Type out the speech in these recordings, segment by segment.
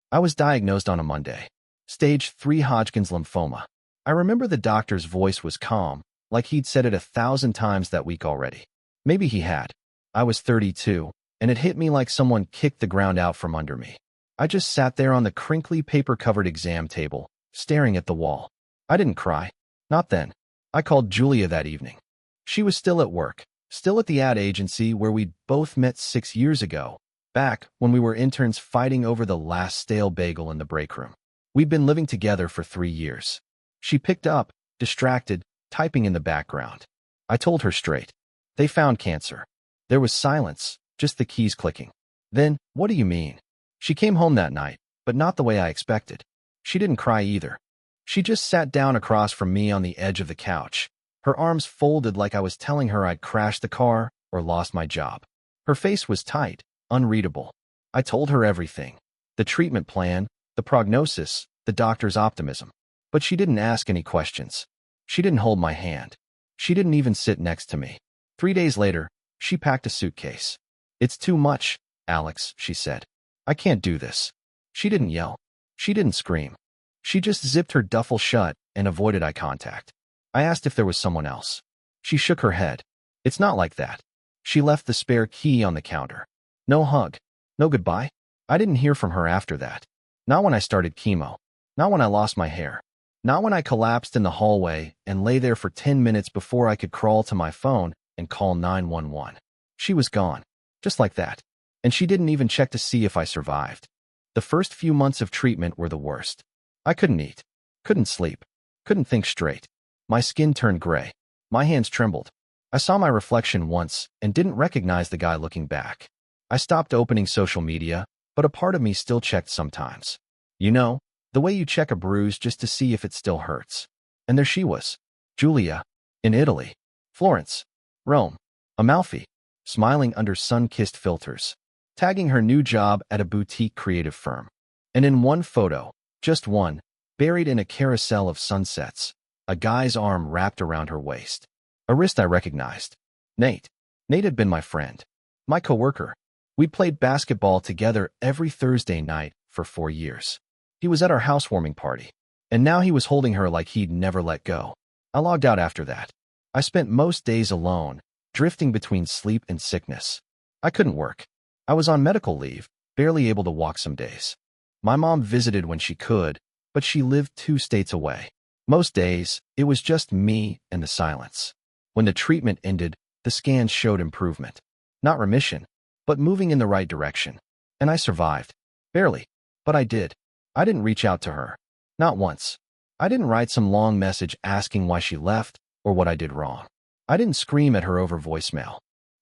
I was diagnosed on a Monday. Stage 3 Hodgkin's lymphoma. I remember the doctor's voice was calm, like he'd said it 1,000 times that week already. Maybe he had. I was 32, and it hit me like someone kicked the ground out from under me. I just sat there on the crinkly paper-covered exam table, staring at the wall. I didn't cry. Not then. I called Julia that evening. She was still at work, still at the ad agency where we'd both met 6 years ago, back when we were interns fighting over the last stale bagel in the break room. We'd been living together for 3 years. She picked up, distracted, typing in the background. I told her straight. They found cancer. There was silence, just the keys clicking. Then, what do you mean? She came home that night, but not the way I expected. She didn't cry either. She just sat down across from me on the edge of the couch, her arms folded like I was telling her I'd crashed the car or lost my job. Her face was tight, unreadable. I told her everything. The treatment plan, the prognosis, the doctor's optimism. But she didn't ask any questions. She didn't hold my hand. She didn't even sit next to me. 3 days later, she packed a suitcase. "It's too much, Alex," she said. "I can't do this." She didn't yell. She didn't scream. She just zipped her duffel shut and avoided eye contact. I asked if there was someone else. She shook her head. "It's not like that." She left the spare key on the counter. No hug. No goodbye. I didn't hear from her after that. Not when I started chemo. Not when I lost my hair. Not when I collapsed in the hallway and lay there for 10 minutes before I could crawl to my phone and call 911. She was gone. Just like that. And she didn't even check to see if I survived. The first few months of treatment were the worst. I couldn't eat. Couldn't sleep. Couldn't think straight. My skin turned gray. My hands trembled. I saw my reflection once and didn't recognize the guy looking back. I stopped opening social media, but a part of me still checked sometimes. You know, the way you check a bruise just to see if it still hurts. And there she was. Julia. In Italy. Florence. Rome. Amalfi. Smiling under sun-kissed filters. Tagging her new job at a boutique creative firm. And in one photo, just one, buried in a carousel of sunsets, a guy's arm wrapped around her waist. A wrist I recognized. Nate. Nate had been my friend. My coworker. We'd played basketball together every Thursday night for 4 years. He was at our housewarming party. And now he was holding her like he'd never let go. I logged out after that. I spent most days alone, drifting between sleep and sickness. I couldn't work. I was on medical leave, barely able to walk some days. My mom visited when she could, but she lived 2 states away. Most days, it was just me and the silence. When the treatment ended, the scans showed improvement. Not remission, but moving in the right direction. And I survived. Barely. But I did. I didn't reach out to her. Not once. I didn't write some long message asking why she left or what I did wrong. I didn't scream at her over voicemail.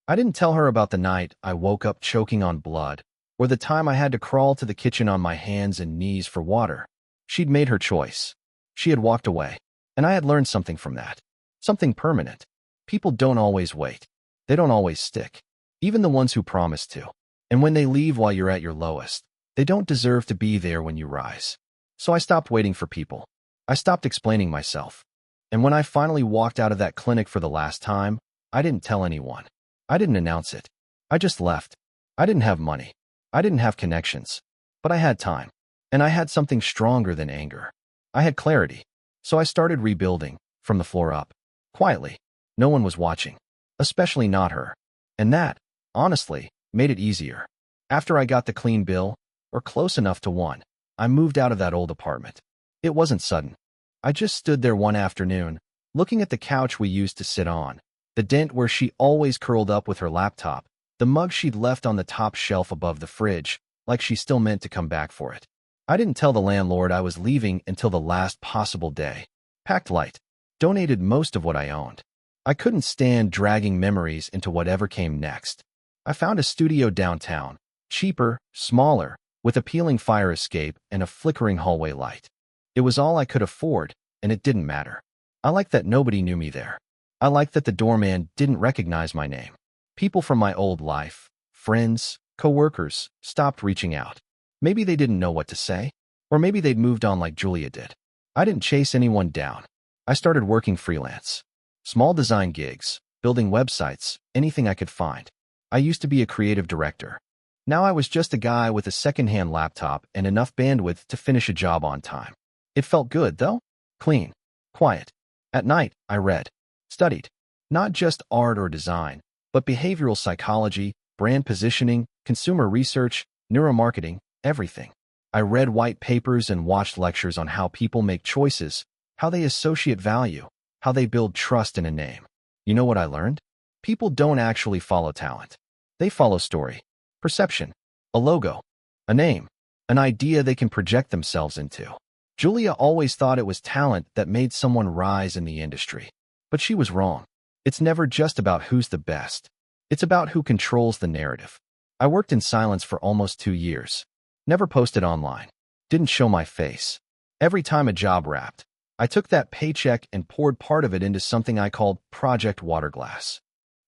I didn't tell her about the night I woke up choking on blood, or the time I had to crawl to the kitchen on my hands and knees for water. She'd made her choice. She had walked away. And I had learned something from that. Something permanent. People don't always wait. They don't always stick. Even the ones who promise to. And when they leave while you're at your lowest, they don't deserve to be there when you rise. So I stopped waiting for people. I stopped explaining myself. And when I finally walked out of that clinic for the last time, I didn't tell anyone. I didn't announce it. I just left. I didn't have money. I didn't have connections. But I had time. And I had something stronger than anger. I had clarity. So I started rebuilding, from the floor up. Quietly. No one was watching. Especially not her. And that, honestly, made it easier. After I got the clean bill, or close enough to one, I moved out of that old apartment. It wasn't sudden. I just stood there one afternoon, looking at the couch we used to sit on, the dent where she always curled up with her laptop, the mug she'd left on the top shelf above the fridge, like she still meant to come back for it. I didn't tell the landlord I was leaving until the last possible day. Packed light. Donated most of what I owned. I couldn't stand dragging memories into whatever came next. I found a studio downtown, cheaper, smaller, with appealing fire escape and a flickering hallway light. It was all I could afford, and it didn't matter. I liked that nobody knew me there. I liked that the doorman didn't recognize my name. People from my old life, friends, coworkers, stopped reaching out. Maybe they didn't know what to say, or maybe they'd moved on like Julia did. I didn't chase anyone down. I started working freelance. Small design gigs, building websites, anything I could find. I used to be a creative director. Now I was just a guy with a second-hand laptop and enough bandwidth to finish a job on time. It felt good, though. Clean. Quiet. At night, I read. Studied. Not just art or design, but behavioral psychology, brand positioning, consumer research, neuromarketing, everything. I read white papers and watched lectures on how people make choices, how they associate value, how they build trust in a name. You know what I learned? People don't actually follow talent. They follow story, perception, a logo, a name, an idea they can project themselves into. Julia always thought it was talent that made someone rise in the industry. But she was wrong. It's never just about who's the best. It's about who controls the narrative. I worked in silence for almost 2 years. Never posted online. Didn't show my face. Every time a job wrapped, I took that paycheck and poured part of it into something I called Project Waterglass.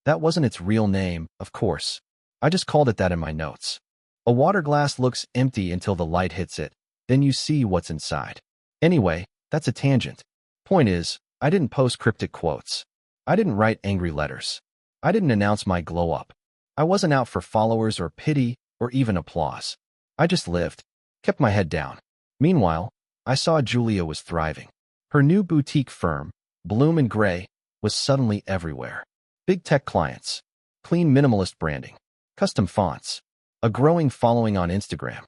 That wasn't its real name, of course. I just called it that in my notes. A water glass looks empty until the light hits it. Then you see what's inside. Anyway, that's a tangent. Point is, I didn't post cryptic quotes. I didn't write angry letters. I didn't announce my glow up. I wasn't out for followers or pity or even applause. I just lived, kept my head down. Meanwhile, I saw Julia was thriving. Her new boutique firm, Bloom and Gray, was suddenly everywhere. Big tech clients, clean minimalist branding, custom fonts, a growing following on Instagram.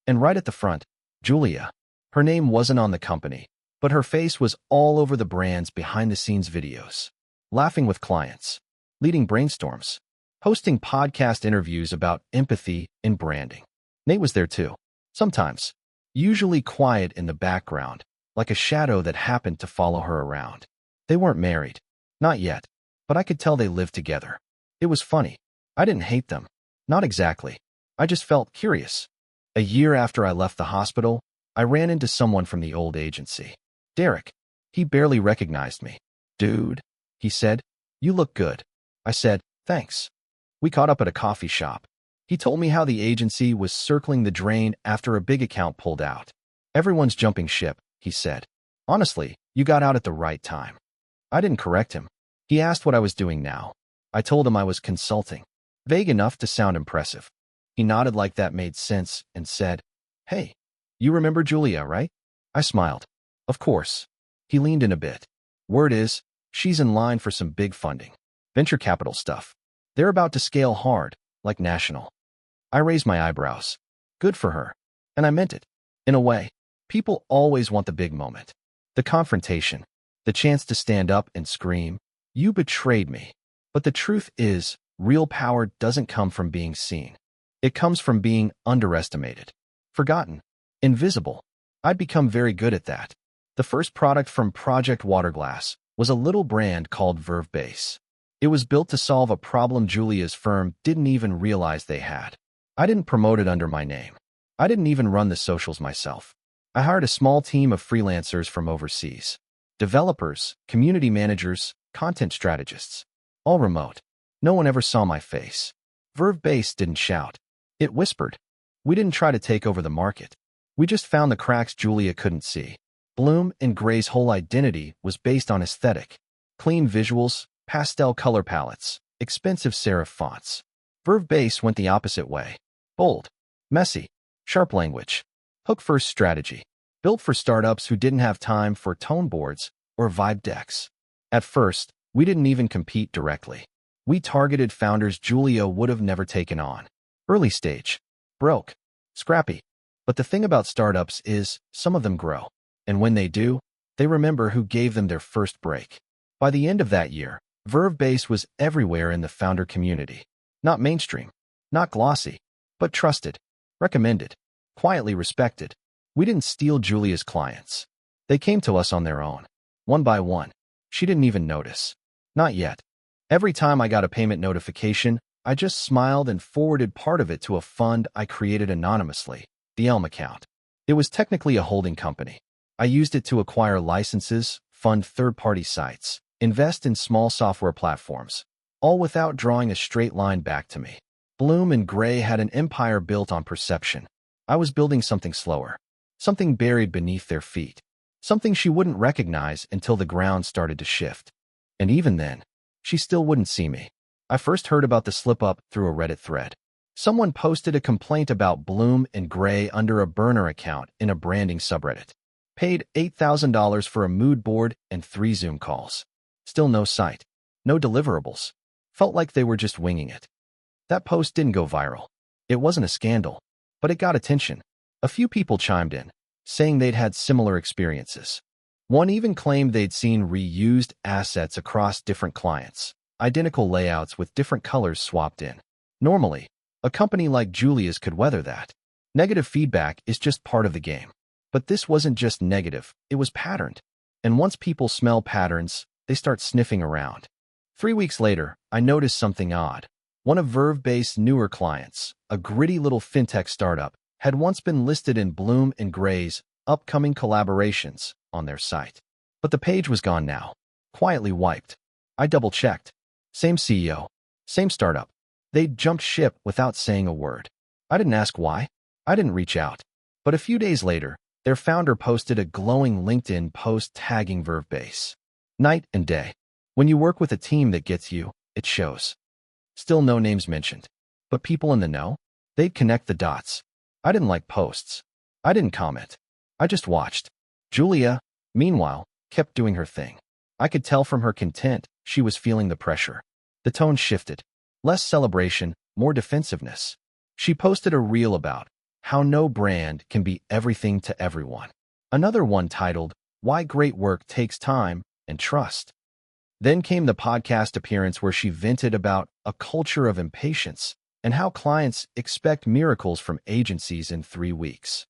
And right at the front, Julia. Her name wasn't on the company, but her face was all over the brand's behind-the-scenes videos. Laughing with clients, leading brainstorms, hosting podcast interviews about empathy in branding. Nate was there too, sometimes, usually quiet in the background, like a shadow that happened to follow her around. They weren't married, not yet, but I could tell they lived together. It was funny. I didn't hate them. Not exactly. I just felt curious. A year after I left the hospital, I ran into someone from the old agency. Derek. He barely recognized me. Dude, he said, you look good. I said, thanks. We caught up at a coffee shop. He told me how the agency was circling the drain after a big account pulled out. Everyone's jumping ship, he said. Honestly, you got out at the right time. I didn't correct him. He asked what I was doing now. I told him I was consulting. Vague enough to sound impressive. He nodded like that made sense and said, hey, you remember Julia, right? I smiled. Of course. He leaned in a bit. Word is, she's in line for some big funding. Venture capital stuff. They're about to scale hard, like national. I raised my eyebrows. Good for her. And I meant it. In a way, people always want the big moment. The confrontation. The chance to stand up and scream, you betrayed me. But the truth is, real power doesn't come from being seen. It comes from being underestimated. Forgotten. Invisible. I'd become very good at that. The first product from Project Waterglass was a little brand called Verve Base. It was built to solve a problem Julia's firm didn't even realize they had. I didn't promote it under my name. I didn't even run the socials myself. I hired a small team of freelancers from overseas. Developers, community managers, content strategists. All remote. No one ever saw my face. Verve Base didn't shout. It whispered. We didn't try to take over the market. We just found the cracks Julia couldn't see. Bloom and Gray's whole identity was based on aesthetic. Clean visuals, pastel color palettes, expensive serif fonts. Verve Base went the opposite way. Bold, messy, sharp language. Hook-first strategy. Built for startups who didn't have time for tone boards or vibe decks. At first, we didn't even compete directly. We targeted founders Julia would have never taken on. Early stage. Broke. Scrappy. But the thing about startups is, some of them grow. And when they do, they remember who gave them their first break. By the end of that year, Verve Base was everywhere in the founder community. Not mainstream, not glossy, but trusted, recommended, quietly respected. We didn't steal Julia's clients. They came to us on their own. One by one. She didn't even notice. Not yet. Every time I got a payment notification, I just smiled and forwarded part of it to a fund I created anonymously, the Elm account. It was technically a holding company. I used it to acquire licenses, fund third-party sites, invest in small software platforms, all without drawing a straight line back to me. Bloom and Gray had an empire built on perception. I was building something slower, something buried beneath their feet, something she wouldn't recognize until the ground started to shift. And even then, she still wouldn't see me. I first heard about the slip-up through a Reddit thread. Someone posted a complaint about Bloom and Gray under a burner account in a branding subreddit. Paid $8,000 for a mood board and 3 Zoom calls. Still no site. No deliverables. Felt like they were just winging it. That post didn't go viral. It wasn't a scandal, but it got attention. A few people chimed in, saying they'd had similar experiences. One even claimed they'd seen reused assets across different clients, identical layouts with different colors swapped in. Normally, a company like Julia's could weather that. Negative feedback is just part of the game. But this wasn't just negative, it was patterned. And once people smell patterns, they start sniffing around. 3 weeks later, I noticed something odd. One of Verve-based newer clients, a gritty little fintech startup, had once been listed in Bloom and Gray's upcoming collaborations on their site. But the page was gone now, quietly wiped. I double-checked. Same CEO, same startup. They'd jumped ship without saying a word. I didn't ask why. I didn't reach out. But a few days later, their founder posted a glowing LinkedIn post tagging Verve-base. Night and day. When you work with a team that gets you, it shows. Still no names mentioned. But people in the know? They'd connect the dots. I didn't like posts. I didn't comment. I just watched. Julia, meanwhile, kept doing her thing. I could tell from her content she was feeling the pressure. The tone shifted. Less celebration, more defensiveness. She posted a reel about how no brand can be everything to everyone. Another one titled, Why Great Work Takes Time and Trust. Then came the podcast appearance where she vented about a culture of impatience and how clients expect miracles from agencies in 3 weeks.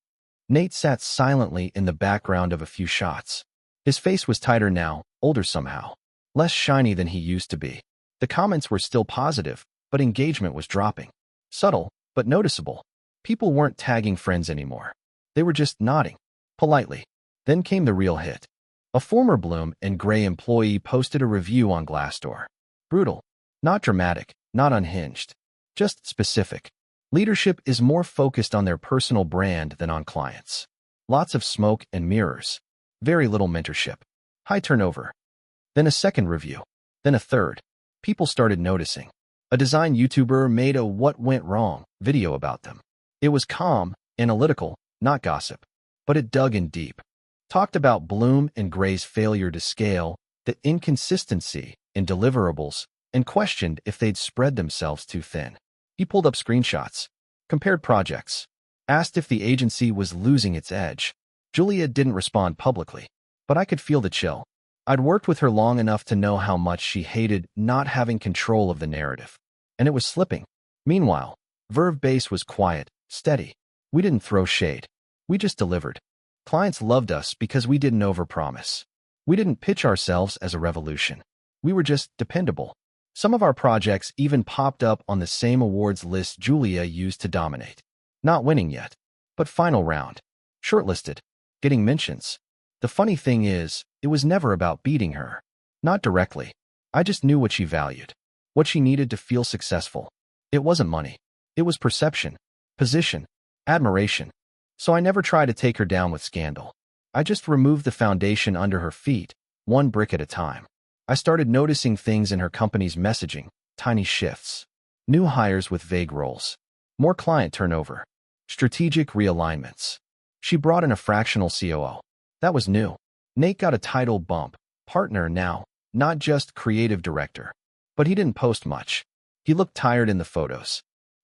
Nate sat silently in the background of a few shots. His face was tighter now, older somehow, less shiny than he used to be. The comments were still positive, but engagement was dropping. Subtle, but noticeable. People weren't tagging friends anymore. They were just nodding, politely. Then came the real hit. A former Bloom and Gray employee posted a review on Glassdoor. Brutal. Not dramatic, not unhinged. Just specific. Leadership is more focused on their personal brand than on clients. Lots of smoke and mirrors. Very little mentorship. High turnover. Then a second review. Then a third. People started noticing. A design YouTuber made a "What Went Wrong" video about them. It was calm, analytical, not gossip. But it dug in deep. Talked about Bloom and Gray's failure to scale, the inconsistency in deliverables, and questioned if they'd spread themselves too thin. He pulled up screenshots, compared projects, asked if the agency was losing its edge. Julia didn't respond publicly, but I could feel the chill. I'd worked with her long enough to know how much she hated not having control of the narrative. And it was slipping. Meanwhile, Verve-base was quiet, steady. We didn't throw shade. We just delivered. Clients loved us because we didn't overpromise. We didn't pitch ourselves as a revolution. We were just dependable. Some of our projects even popped up on the same awards list Julia used to dominate. Not winning yet, but final round. Shortlisted. Getting mentions. The funny thing is, it was never about beating her. Not directly. I just knew what she valued. What she needed to feel successful. It wasn't money. It was perception, position, admiration. So I never tried to take her down with scandal. I just removed the foundation under her feet, one brick at a time. I started noticing things in her company's messaging, tiny shifts. New hires with vague roles. More client turnover. Strategic realignments. She brought in a fractional COO. That was new. Nate got a title bump, partner now, not just creative director. But he didn't post much. He looked tired in the photos.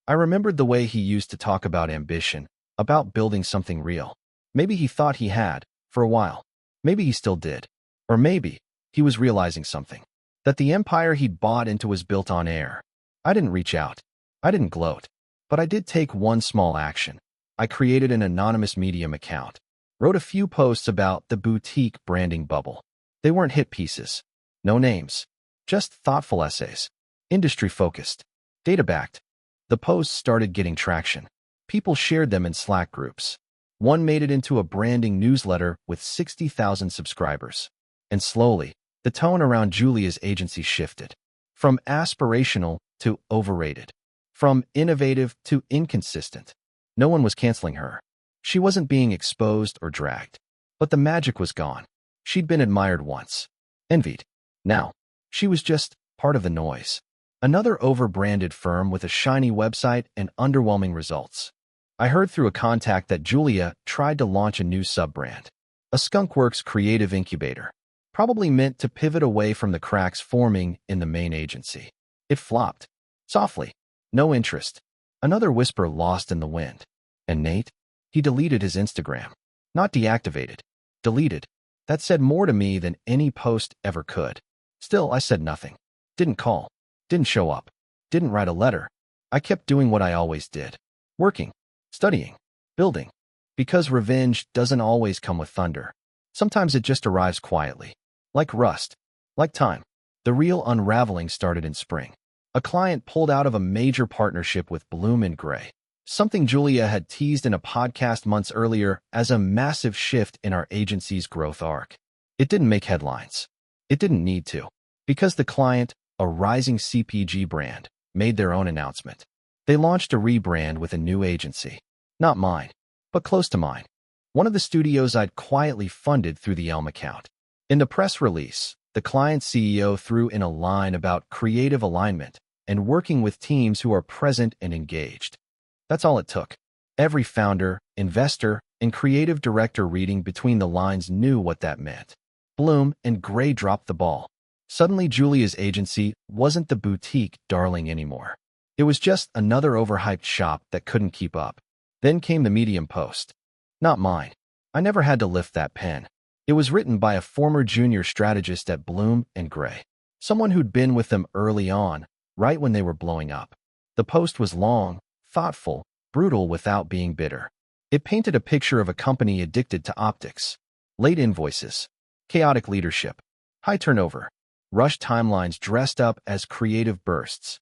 I remembered the way he used to talk about ambition, about building something real. Maybe he thought he had, for a while. Maybe he still did. Or maybe he was realizing something. That the empire he'd bought into was built on air. I didn't reach out. I didn't gloat. But I did take one small action. I created an anonymous Medium account. Wrote a few posts about the boutique branding bubble. They weren't hit pieces. No names. Just thoughtful essays. Industry-focused. Data-backed. The posts started getting traction. People shared them in Slack groups. One made it into a branding newsletter with 60,000 subscribers. And slowly, the tone around Julia's agency shifted. From aspirational to overrated. From innovative to inconsistent. No one was canceling her. She wasn't being exposed or dragged. But the magic was gone. She'd been admired once. Envied. Now, she was just part of the noise. Another over-branded firm with a shiny website and underwhelming results. I heard through a contact that Julia tried to launch a new sub-brand, a skunkworks creative incubator, probably meant to pivot away from the cracks forming in the main agency. It flopped. Softly. No interest. Another whisper lost in the wind. And Nate? He deleted his Instagram. Not deactivated. Deleted. That said more to me than any post ever could. Still, I said nothing. Didn't call. Didn't show up. Didn't write a letter. I kept doing what I always did. Working. Studying. Building. Because revenge doesn't always come with thunder. Sometimes it just arrives quietly. Like rust. Like time. The real unraveling started in spring. A client pulled out of a major partnership with Bloom and Gray. Something Julia had teased in a podcast months earlier as a massive shift in our agency's growth arc. It didn't make headlines. It didn't need to. Because the client, a rising CPG brand, made their own announcement. They launched a rebrand with a new agency. Not mine, but close to mine. One of the studios I'd quietly funded through the Elm account. In the press release, the client's CEO threw in a line about creative alignment and working with teams who are present and engaged. That's all it took. Every founder, investor, and creative director reading between the lines knew what that meant. Bloom and Gray dropped the ball. Suddenly, Julia's agency wasn't the boutique darling anymore. It was just another overhyped shop that couldn't keep up. Then came the Medium post. Not mine. I never had to lift that pen. It was written by a former junior strategist at Bloom and Gray, someone who'd been with them early on, right when they were blowing up. The post was long, thoughtful, brutal without being bitter. It painted a picture of a company addicted to optics, late invoices, chaotic leadership, high turnover, rushed timelines dressed up as creative bursts.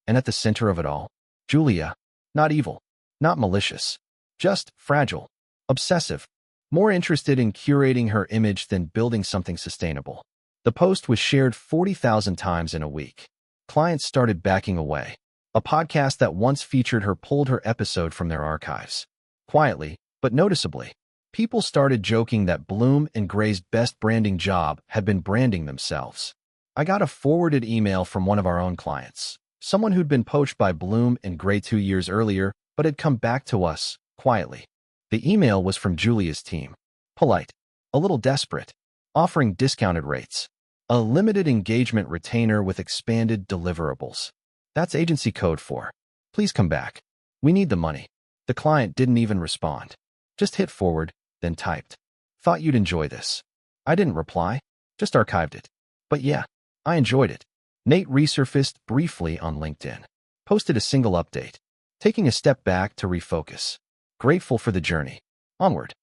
And at the center of it all, Julia, not evil, not malicious, just fragile, obsessive, more interested in curating her image than building something sustainable. The post was shared 40,000 times in a week. Clients started backing away. A podcast that once featured her pulled her episode from their archives. Quietly, but noticeably, people started joking that Bloom and Gray's best branding job had been branding themselves. I got a forwarded email from one of our own clients, someone who'd been poached by Bloom and Gray 2 years earlier, but had come back to us, quietly. The email was from Julia's team. Polite, a little desperate, offering discounted rates, a limited engagement retainer with expanded deliverables. That's agency code for, please come back. We need the money. The client didn't even respond. Just hit forward, then typed. Thought you'd enjoy this. I didn't reply, just archived it. But yeah, I enjoyed it. Nate resurfaced briefly on LinkedIn. Posted a single update. Taking a step back to refocus. Grateful for the journey. Onward.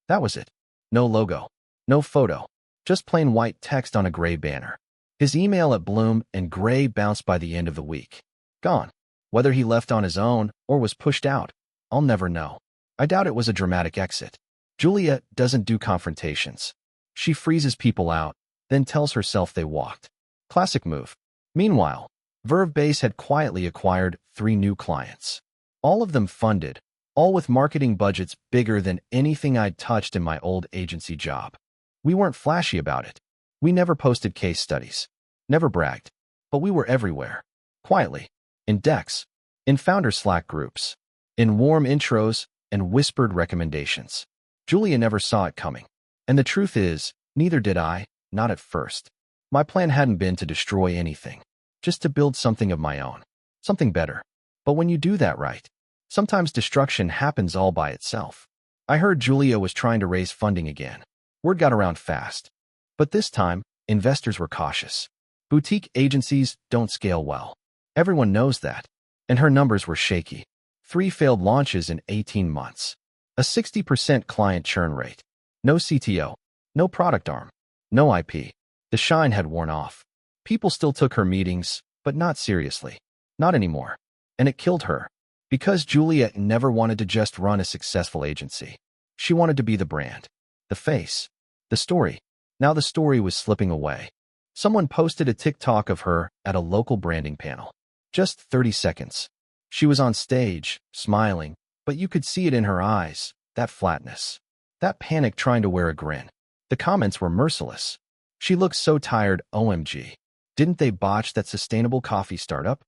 That was it. No logo. No photo. Just plain white text on a gray banner. His email at Bloom and Gray bounced by the end of the week. Gone. Whether he left on his own or was pushed out, I'll never know. I doubt it was a dramatic exit. Julia doesn't do confrontations. She freezes people out, then tells herself they walked. Classic move. Meanwhile, Verve Base had quietly acquired 3 new clients. All of them funded, all with marketing budgets bigger than anything I'd touched in my old agency job. We weren't flashy about it. We never posted case studies. Never bragged. But we were everywhere. Quietly. In decks. In founder Slack groups. In warm intros and whispered recommendations. Julia never saw it coming. And the truth is, neither did I, not at first. My plan hadn't been to destroy anything. Just to build something of my own. Something better. But when you do that right, sometimes destruction happens all by itself. I heard Julia was trying to raise funding again. Word got around fast. But this time, investors were cautious. Boutique agencies don't scale well. Everyone knows that. And her numbers were shaky. 3 failed launches in 18 months. A 60% client churn rate. No CTO. No product arm. No IP. The shine had worn off. People still took her meetings, but not seriously. Not anymore. And it killed her. Because Julia never wanted to just run a successful agency. She wanted to be the brand. The face. The story. Now the story was slipping away. Someone posted a TikTok of her at a local branding panel. Just 30 seconds. She was on stage, smiling, but you could see it in her eyes, that flatness. That panic trying to wear a grin. The comments were merciless. She looked so tired, OMG. Didn't they botch that sustainable coffee startup?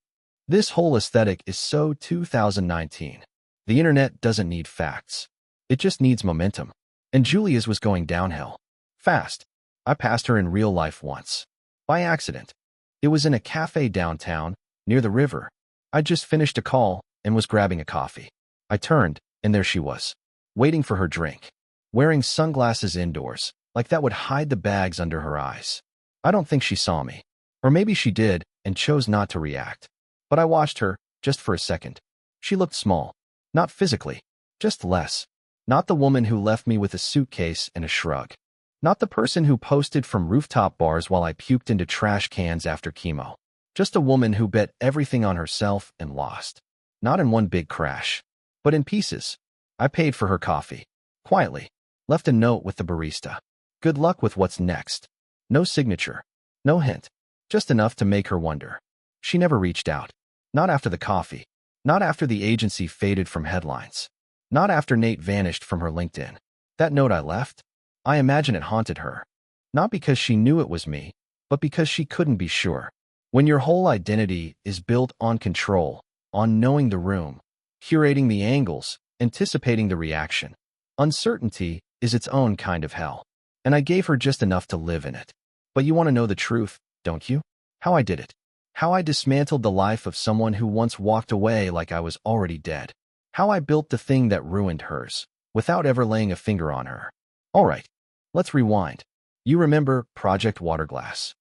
This whole aesthetic is so 2019. The internet doesn't need facts. It just needs momentum. And Julia's was going downhill. Fast. I passed her in real life once. By accident. It was in a cafe downtown, near the river. I'd just finished a call and was grabbing a coffee. I turned, and there she was, waiting for her drink, wearing sunglasses indoors, like that would hide the bags under her eyes. I don't think she saw me. Or maybe she did and chose not to react. But I watched her, just for a second. She looked small. Not physically, just less. Not the woman who left me with a suitcase and a shrug. Not the person who posted from rooftop bars while I puked into trash cans after chemo. Just a woman who bet everything on herself and lost. Not in one big crash, but in pieces. I paid for her coffee. Quietly. Left a note with the barista. Good luck with what's next. No signature. No hint. Just enough to make her wonder. She never reached out. Not after the coffee. Not after the agency faded from headlines. Not after Nate vanished from her LinkedIn. That note I left? I imagine it haunted her. Not because she knew it was me, but because she couldn't be sure. When your whole identity is built on control, on knowing the room, curating the angles, anticipating the reaction, uncertainty is its own kind of hell. And I gave her just enough to live in it. But you want to know the truth, don't you? How I did it. How I dismantled the life of someone who once walked away like I was already dead. How I built the thing that ruined hers, without ever laying a finger on her. All right, let's rewind. You remember Project Waterglass?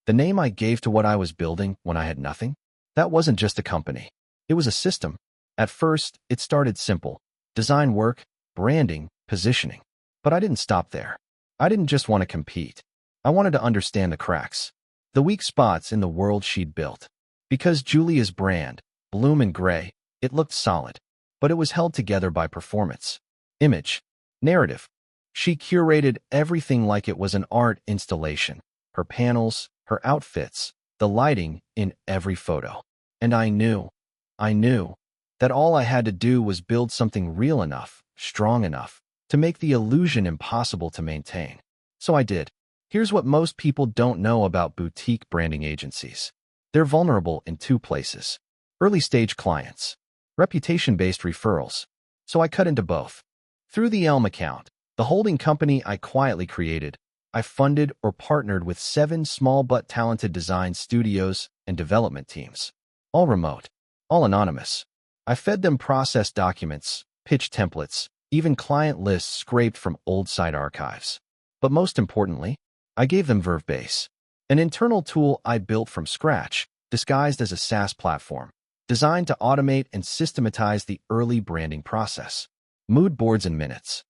The name I gave to what I was building when I had nothing? That wasn't just a company. It was a system. At first, it started simple. Design work, branding, positioning. But I didn't stop there. I didn't just want to compete. I wanted to understand the cracks. The weak spots in the world she'd built. Because Julia's brand, Bloom and Gray, it looked solid. But it was held together by performance. Image. Narrative. She curated everything like it was an art installation. Her panels, her outfits, the lighting in every photo. And I knew that all I had to do was build something real enough, strong enough, to make the illusion impossible to maintain. So I did. Here's what most people don't know about boutique branding agencies. They're vulnerable in two places. Early-stage clients. Reputation-based referrals. So I cut into both. Through the Elm account, the holding company I quietly created, I funded or partnered with 7 small but talented design studios and development teams. All remote. All anonymous. I fed them process documents, pitch templates, even client lists scraped from old site archives. But most importantly, I gave them Verve-Base, an internal tool I built from scratch, disguised as a SaaS platform, designed to automate and systematize the early branding process. Mood boards in minutes.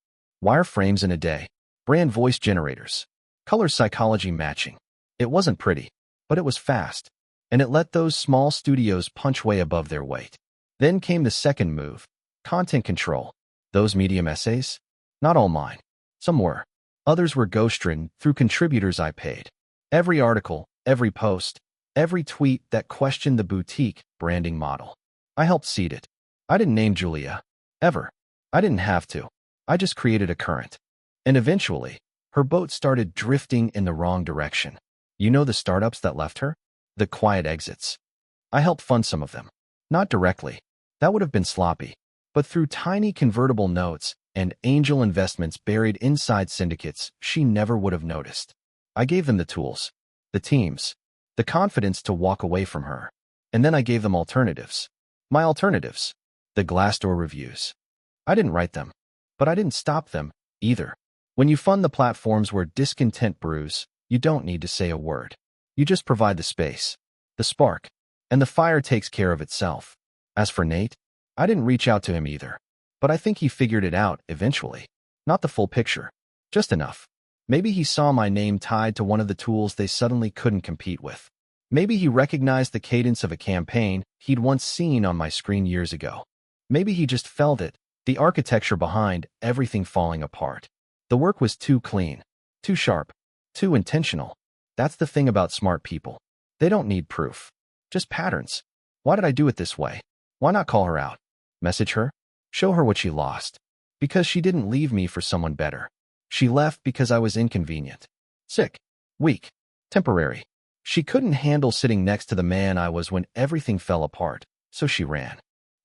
Wireframes in a day. Brand voice generators. Color psychology matching. It wasn't pretty, but it was fast, and it let those small studios punch way above their weight. Then came the second move, content control. Those Medium essays? Not all mine. Some were. Others were ghostwritten through contributors I paid. Every article, every post, every tweet that questioned the boutique branding model. I helped seed it. I didn't name Julia. Ever. I didn't have to. I just created a current. And eventually, her boat started drifting in the wrong direction. You know the startups that left her? The quiet exits. I helped fund some of them. Not directly. That would have been sloppy. But through tiny convertible notes and angel investments buried inside syndicates she never would have noticed. I gave them the tools, the teams, the confidence to walk away from her. And then I gave them alternatives. My alternatives. The Glassdoor reviews. I didn't write them. But I didn't stop them, either. When you fund the platforms where discontent brews, you don't need to say a word. You just provide the space, the spark, and the fire takes care of itself. As for Nate, I didn't reach out to him either. But I think he figured it out eventually. Not the full picture. Just enough. Maybe he saw my name tied to one of the tools they suddenly couldn't compete with. Maybe he recognized the cadence of a campaign he'd once seen on my screen years ago. Maybe he just felt it, the architecture behind everything falling apart. The work was too clean, too sharp, too intentional. That's the thing about smart people. They don't need proof. Just patterns. Why did I do it this way? Why not call her out? Message her? Show her what she lost. Because she didn't leave me for someone better. She left because I was inconvenient. Sick. Weak. Temporary. She couldn't handle sitting next to the man I was when everything fell apart, so she ran.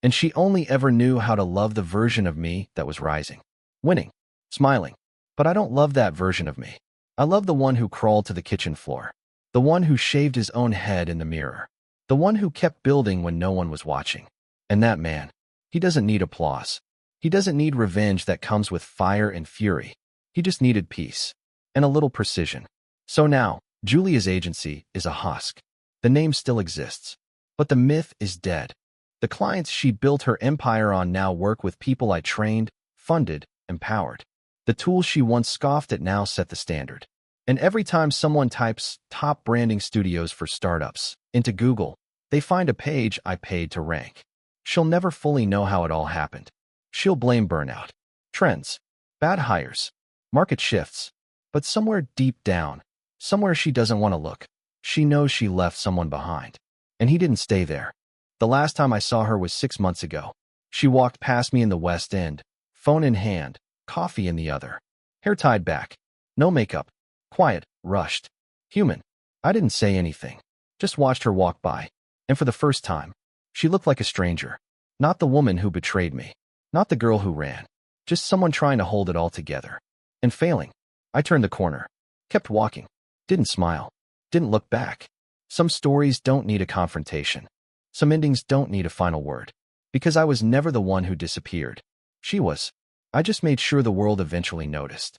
And she only ever knew how to love the version of me that was rising, winning, smiling. But I don't love that version of me. I love the one who crawled to the kitchen floor, the one who shaved his own head in the mirror, the one who kept building when no one was watching. And that man, he doesn't need applause. He doesn't need revenge that comes with fire and fury. He just needed peace and a little precision. So now, Julia's agency is a husk. The name still exists, but the myth is dead. The clients she built her empire on now work with people I trained, funded, empowered. The tools she once scoffed at now set the standard. And every time someone types top branding studios for startups into Google, they find a page I paid to rank. She'll never fully know how it all happened. She'll blame burnout, trends, bad hires, market shifts. But somewhere deep down, somewhere she doesn't want to look, she knows she left someone behind. And he didn't stay there. The last time I saw her was 6 months ago. She walked past me in the West End, phone in hand, coffee in the other, hair tied back, no makeup, quiet, rushed, human. I didn't say anything, just watched her walk by. And for the first time, she looked like a stranger. Not the woman who betrayed me, not the girl who ran, just someone trying to hold it all together. And failing. I turned the corner, kept walking, didn't smile, didn't look back. Some stories don't need a confrontation. Some endings don't need a final word. Because I was never the one who disappeared. She was. I just made sure the world eventually noticed.